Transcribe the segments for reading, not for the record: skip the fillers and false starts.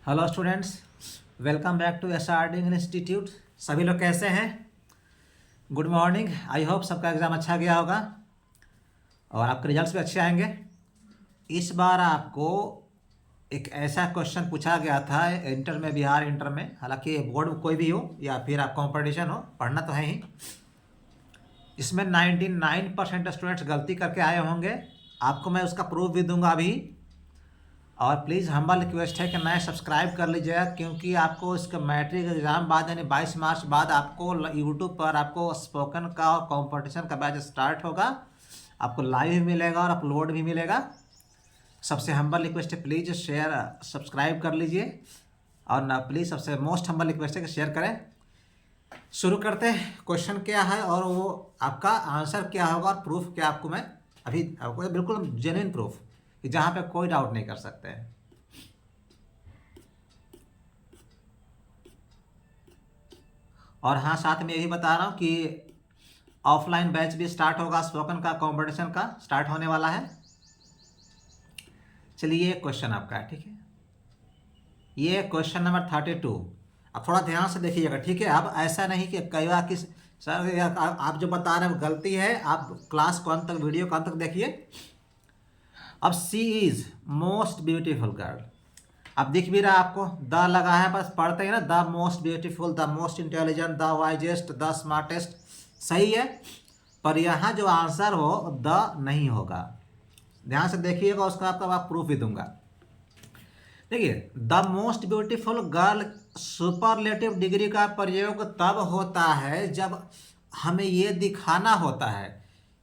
Hello students, welcome back to SRD institute. सभी लोग कैसे हैं? Good morning. आई होप सबका एग्ज़ाम अच्छा गया होगा और आपके रिजल्ट्स भी अच्छे आएंगे। इस बार आपको एक ऐसा क्वेश्चन पूछा गया था इंटर में, बिहार इंटर में, हालांकि बोर्ड कोई भी हो या फिर आप कंपटीशन हो, पढ़ना तो है ही। इसमें 99% स्टूडेंट्स गलती करके आए होंगे। आपको मैं उसका प्रूफ भी दूंगा अभी। और प्लीज़ हम्बल रिक्वेस्ट है कि नए सब्सक्राइब कर लीजिएगा, क्योंकि आपको इसका मैट्रिक एग्जाम बाद यानी 22 मार्च बाद आपको यूट्यूब पर आपको स्पोकन का और कंपटीशन का बैच स्टार्ट होगा। आपको लाइव भी मिलेगा और अपलोड भी मिलेगा। सबसे हम्बल रिक्वेस्ट है, प्लीज़ शेयर सब्सक्राइब कर लीजिए। और ना प्लीज़ सबसे मोस्ट हम्बल रिक्वेस्ट है कि शेयर करें। शुरू करते हैं। क्वेश्चन क्या है और वो आपका आंसर क्या होगा और प्रूफ क्या आपको मैं अभी आपको बिल्कुल जेन्युइन प्रूफ कि जहाँ पे कोई डाउट नहीं कर सकते हैं। और हाँ, साथ में ये भी बता रहा हूँ कि ऑफलाइन बैच भी स्टार्ट होगा, स्पोकन का कंपटीशन का स्टार्ट होने वाला है। चलिए, ये क्वेश्चन आपका है, ठीक है। ये क्वेश्चन नंबर 32। अब थोड़ा ध्यान से देखिएगा, ठीक है। अब ऐसा नहीं कि कई बार किस सर आप जो बता रहे हैं गलती है, आप क्लास को अंत तक, वीडियो को अंत तक देखिए। अब सी इज मोस्ट ब्यूटीफुल गर्ल, अब दिख भी रहा है आपको, द लगा है, बस पढ़ते हैं ना, the most beautiful, the most intelligent, the wisest, the smartest. सही है, पर यहाँ जो आंसर हो द नहीं होगा। ध्यान से देखिएगा, उसका आपका आप प्रूफ भी दूंगा। देखिए, the most beautiful girl superlative degree का प्रयोग तब होता है जब हमें ये दिखाना होता है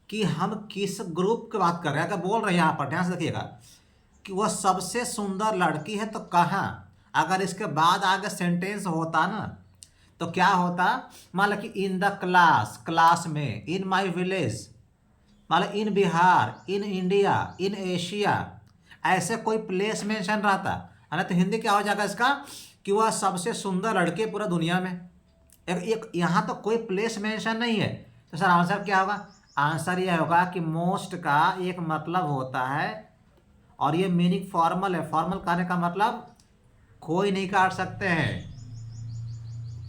कि हम किस ग्रुप की बात कर रहे हैं। अगर बोल रहे हैं यहाँ पर, ध्यान से देखिएगा, कि वह सबसे सुंदर लड़की है, तो कहाँ, अगर इसके बाद आगे सेंटेंस होता ना, तो क्या होता, मान लो कि इन द क्लास, क्लास में, इन माय विलेज, मान लो in Bihar, in India, in Asia, ऐसे कोई प्लेस मेंशन रहता है ना। तो हिंदी क्या हो जाएगा इसका, कि वह सबसे सुंदर लड़के पूरा दुनिया में। एक यहाँ तो कोई प्लेस मेंशन नहीं है, तो सर आंसर क्या होगा? आंसर यह होगा कि मोस्ट का एक मतलब होता है, और ये मीनिंग फॉर्मल है। फॉर्मल कहने का मतलब कोई नहीं काट सकते हैं।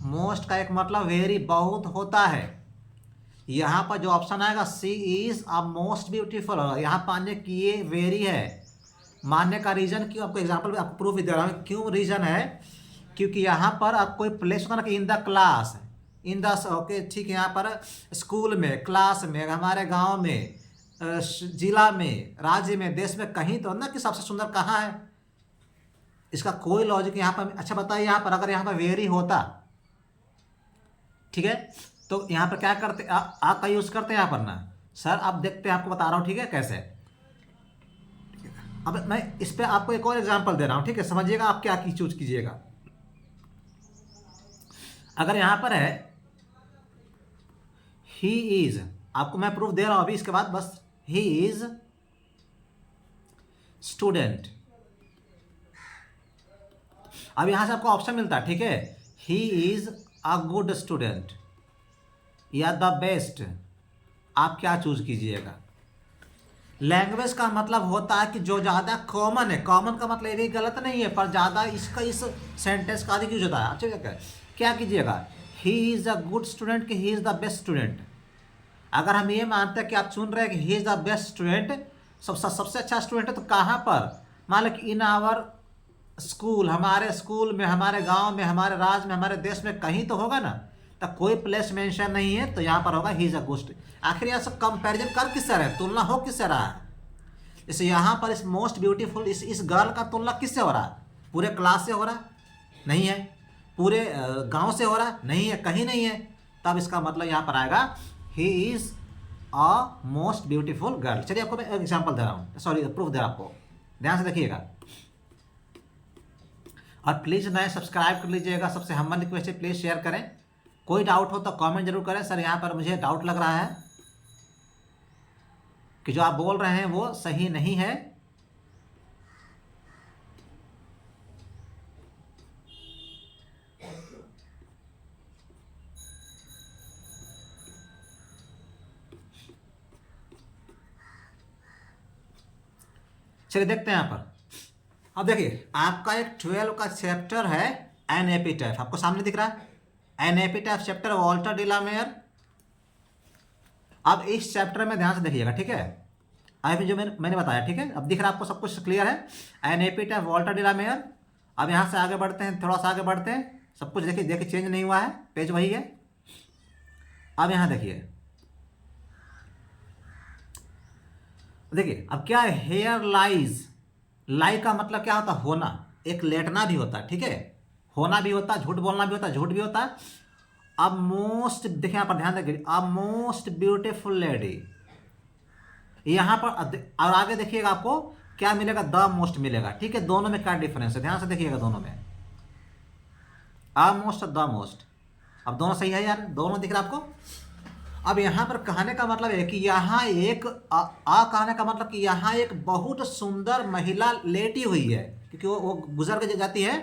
मोस्ट का एक मतलब वेरी, बहुत होता है। यहाँ पर जो ऑप्शन आएगा सी इज अ मोस्ट ब्यूटीफुल, यहाँ पाने की ये वेरी है। मानने का रीजन क्यों, आपको एग्जांपल आपको प्रूफ भी दे रहा हूँ क्यों रीजन है। क्योंकि यहाँ पर आप कोई प्लेस होता ना कि in the class, in the, okay ठीक है, यहाँ पर स्कूल में, क्लास में, हमारे गांव में, जिला में, राज्य में, देश में, कहीं तो ना कि सबसे सुंदर कहाँ है। इसका कोई लॉजिक यहाँ पर। अच्छा बताइए, यहाँ पर अगर यहाँ पर वेरी होता, ठीक है, तो यहाँ पर क्या करते, आ का यूज करते हैं यहाँ पर ना। सर अब देखते हैं, आपको बता रहा हूँ, ठीक है, कैसे। अब मैं इस पे आपको एक और एग्जांपल दे रहा हूँ, ठीक है, समझिएगा आप क्या की चूज कीजिएगा। अगर यहाँ पर है ही इज, आपको मैं प्रूफ दे रहा हूँ अभी, इसके बाद बस, ही इज स्टूडेंट। अब यहां से आपको ऑप्शन मिलता है, ठीक है, he is a good student या द बेस्ट। आप क्या चूज कीजिएगा? लैंग्वेज का मतलब होता है कि जो ज़्यादा कॉमन है, कॉमन का मतलब ये भी गलत नहीं है, पर ज़्यादा इसका इस सेंटेंस का अधिक यूज होता है। अच्छा क्या कीजिएगा, he is a good student कि he is the best student. अगर हम ये मानते हैं कि आप सुन रहे हैं कि he is the best student, सबसे अच्छा स्टूडेंट है, तो कहाँ पर, मान लो कि इन आवर स्कूल, हमारे स्कूल में, हमारे गांव में, हमारे राज्य में, हमारे देश में, कहीं तो होगा ना। तो कोई प्लेस मेंशन नहीं है, तो यहाँ पर होगा ही इज अ गुड। आखिर यहाँ सब कंपैरिजन कर किससे रहे, तुलना हो किससे रहा है? जैसे यहाँ पर इस मोस्ट ब्यूटीफुल, इस गर्ल का तुलना किससे हो रहा है? पूरे क्लास से हो रहा नहीं है, पूरे गांव से हो रहा नहीं है, कहीं नहीं है। तब इसका मतलब यहाँ पर आएगा he is a most beautiful girl. चलिए आपको मैं एग्जाम्पल दे रहा हूँ, सॉरी प्रूफ दे रहा हूँ आपको, ध्यान से देखिएगा। और प्लीज़ नए सब्सक्राइब कर लीजिएगा। सबसे हम्बल रिक्वेस्ट है, प्लीज़ शेयर करें। कोई डाउट हो तो कमेंट जरूर करें, सर यहाँ पर मुझे डाउट लग रहा है कि जो आप बोल रहे हैं वो सही नहीं है। चलिए देखते हैं यहाँ पर, अब देखिए आपका एक 12 का चैप्टर है एन एपिटाइफ, आपको सामने दिख रहा है एन एपिटाइफ चैप्टर वॉल्टर डिलामेयर। अब इस चैप्टर में ध्यान से देखिएगा, ठीक है, अभी जो मैंने बताया, ठीक है, अब दिख रहा है आपको सब कुछ क्लियर है। An epitaph Walter de la Mare. अब यहाँ से आगे बढ़ते हैं, थोड़ा सा आगे बढ़ते हैं, सब कुछ देखिए देखिए चेंज नहीं हुआ है, पेज वही है। अब यहाँ देखिए देखिए अब क्या है, हेयर लाइज, लाई का मतलब क्या होता है, होना, एक लेटना भी होता है, ठीक है, होना भी होता है, झूठ बोलना भी होता है, झूठ भी होता है। अब मोस्ट, देखिए यहाँ पर ध्यान रखिए, अब मोस्ट ब्यूटीफुल लेडी, यहाँ पर और आगे देखिएगा आपको क्या मिलेगा, द मोस्ट मिलेगा, ठीक है। दोनों में क्या डिफरेंस है, ध्यान से देखिएगा, दोनों में अ मोस्ट द मोस्ट, अब दोनों सही है यार, दोनों दिख रहा है आपको। अब यहाँ पर कहने का मतलब है कि यहाँ एक कहने का मतलब कि यहाँ एक बहुत सुंदर महिला लेटी हुई है, क्योंकि वो गुजर के जाती है।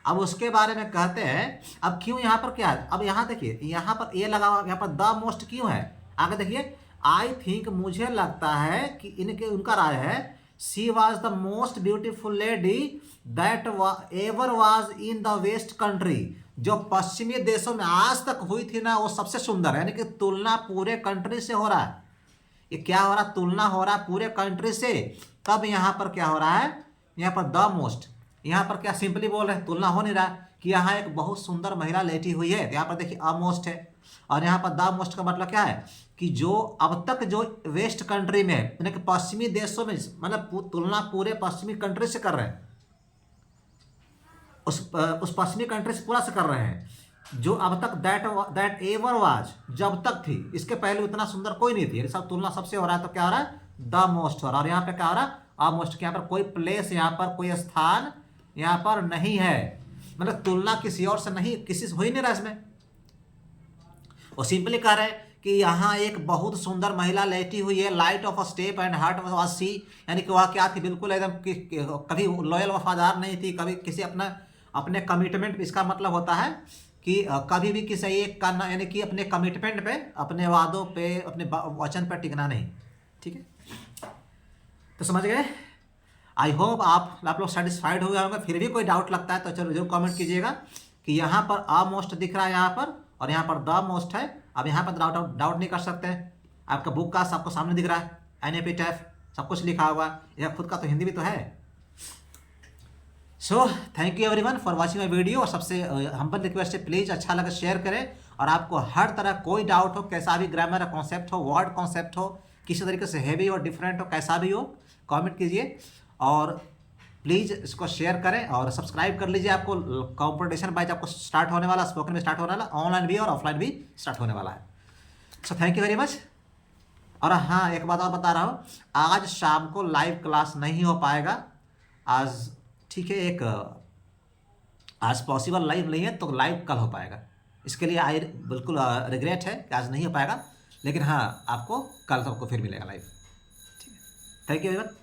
अब उसके बारे में कहते हैं, अब क्यों यहाँ पर क्या है, अब यहाँ देखिए, यहाँ पर ये लगा हुआ, यहाँ पर द मोस्ट क्यों है, आगे देखिए, आई थिंक, मुझे लगता है कि इनके उनका राय है, she was the most beautiful lady that ever was in the west country, जो पश्चिमी देशों में आज तक हुई थी ना, वो सबसे सुंदर है, यानी कि तुलना पूरे कंट्री से हो रहा है। ये क्या हो रहा है, तुलना हो रहा है पूरे कंट्री से। तब यहाँ पर क्या हो रहा है, यहाँ पर द मोस्ट, यहाँ पर क्या सिंपली बोल रहे हैं, तुलना हो नहीं रहा कि यहाँ एक बहुत सुंदर महिला लेटी हुई है, यहाँ पर देखिए अ मोस्ट है, और यहाँ पर द मोस्ट का मतलब क्या है कि जो अब तक जो वेस्ट कंट्री में, यानी कि पश्चिमी देशों में, मतलब तुलना पूरे पश्चिमी कंट्री से कर रहे हैं, उस पश्चिमी कंट्री से पूरा से कर रहे हैं, जो अब तक दैट एवर वाज, जब तक थी, इसके पहले उतना सुंदर कोई नहीं थी, सब तुलना सबसे हो रहा है, तो क्या हो रहा है, द मोस्ट हो रहा है। और यहाँ पे क्या हो रहा है, अ मोस्ट, यहाँ पर कोई प्लेस, यहाँ पर कोई स्थान यहाँ पर नहीं है, मतलब तुलना किसी और से नहीं, किसी से हो ही नहीं रहा इसमें। वो सिंपली कह रहे हैं कि यहाँ एक बहुत सुंदर महिला लेटी हुई है, light of a step and heart of she, यानी कि वह क्या थी, बिल्कुल एकदम कभी लॉयल वफादार नहीं थी, कभी किसी अपने कमिटमेंट, इसका मतलब होता है कि कभी भी किसी एक का, यानी कि अपने कमिटमेंट पे, अपने वादों पे, अपने वचन पर टिकना नहीं, ठीक है। तो समझ गए, आई होप आप लोग सेटिस्फाइड हो गए होंगे। फिर भी कोई डाउट लगता है तो चलो जरूर कमेंट कीजिएगा कि यहाँ पर अ मोस्ट दिख रहा है यहाँ पर, और यहाँ पर द मोस्ट है। अब यहाँ पर डाउट नहीं कर सकते हैं, आपका बुक का आपको सामने दिख रहा है, एन एपिटाइफ सब कुछ लिखा हुआ, यह खुद का तो हिंदी भी तो है। So thank you everyone for watching my video, और सबसे हम्बल रिक्वेस्ट है, प्लीज़ अच्छा लगे शेयर करें, और आपको हर तरह कोई डाउट हो, कैसा भी ग्रामर का कॉन्सेप्ट हो, वर्ड कॉन्सेप्ट हो, किसी तरीके से हैवी और डिफरेंट हो, कैसा भी हो, कमेंट कीजिए, और प्लीज़ इसको शेयर करें और सब्सक्राइब कर लीजिए। आपको कॉम्पिटिशन बैच आपको स्टार्ट होने वाला, स्पोकन में स्टार्ट होने वाला, ऑनलाइन भी और ऑफलाइन भी स्टार्ट होने वाला है। So thank you very much. और हाँ, एक बात और बता रहा हूँ, आज शाम को लाइव क्लास नहीं हो पाएगा आज, ठीक है, एक आज पॉसिबल लाइव नहीं है, तो लाइव कल हो पाएगा, इसके लिए आई बिल्कुल रिग्रेट है कि आज नहीं हो पाएगा, लेकिन हाँ आपको कल सबको फिर मिलेगा लाइव, ठीक है। Thank you very much.